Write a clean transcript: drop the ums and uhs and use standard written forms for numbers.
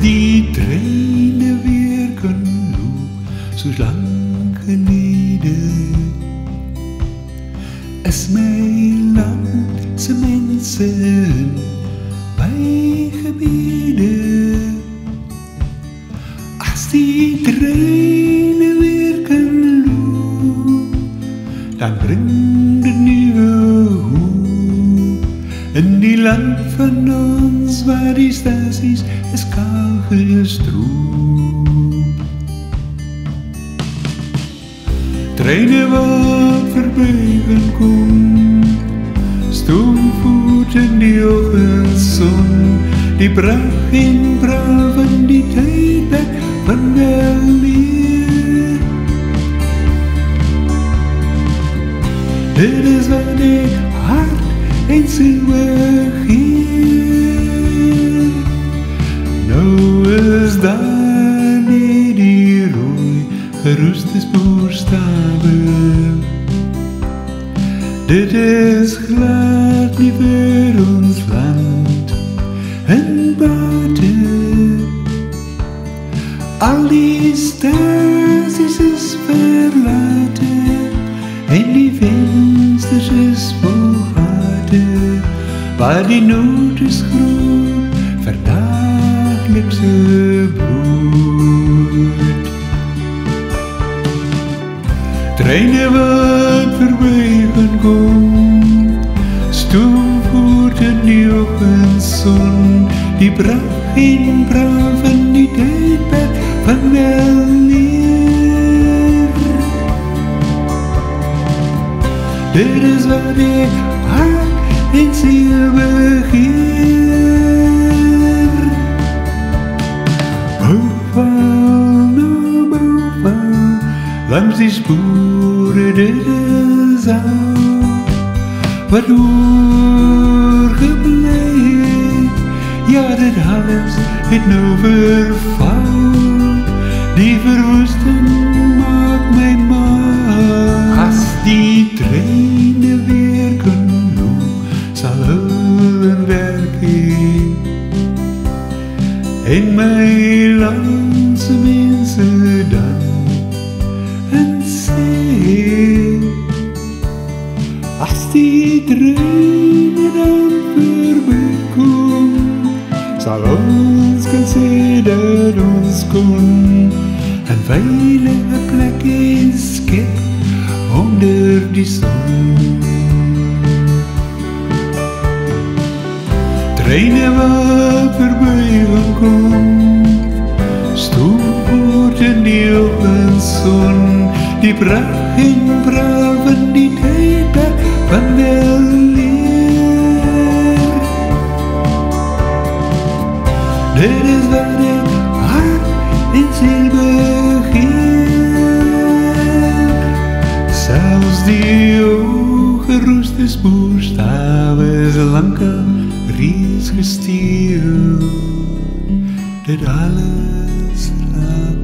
die treine weer kan loop, soos lang gelede, is my land se mense in my gebede. As die treine weer kan loop, dan bring dit nuwe hoop in die land van ons, waar die stasies is kaal gestroop. Treine wat verby gaan kom, stoomvoet in die oggendson, die brag en braaf van die tydperk van weleer. Dit is wat ek hart en siel begeer. Nou is daar nie die rooi geroeste spoorstawe. Dit is glad nie vir ons land en bate. Al die stasies is verlate en die vensters is vol gate, waar die nood is groot vir daaglikse brood. Treine wat verby gaan kom, stoomvoet in die oggendson, die brag en braaf van die tydperk van weleer. Dit is wat ek hart en siel begeer. Bouwval, nou bouwval, langs die spore, dit is al wat oorgeblij het. Ja, dit alles het nou verval, die verwoesting maak my mal. As die treine weer kan loop, sal hulle werk heen, en my landse mense dan en sê, as die treine dan verby kom, sal ons kan sê dat ons kon een veilige plek skep onder die son. Treine wat verby gaan kom, stoomvoet in die oggendson, die brag en braaf in die tydperk van weleer. Dit is wat ek hart en siel begeer. Selfs die oorgeroeste spoorstawe is lankal reeds gesteel. Dit alles laat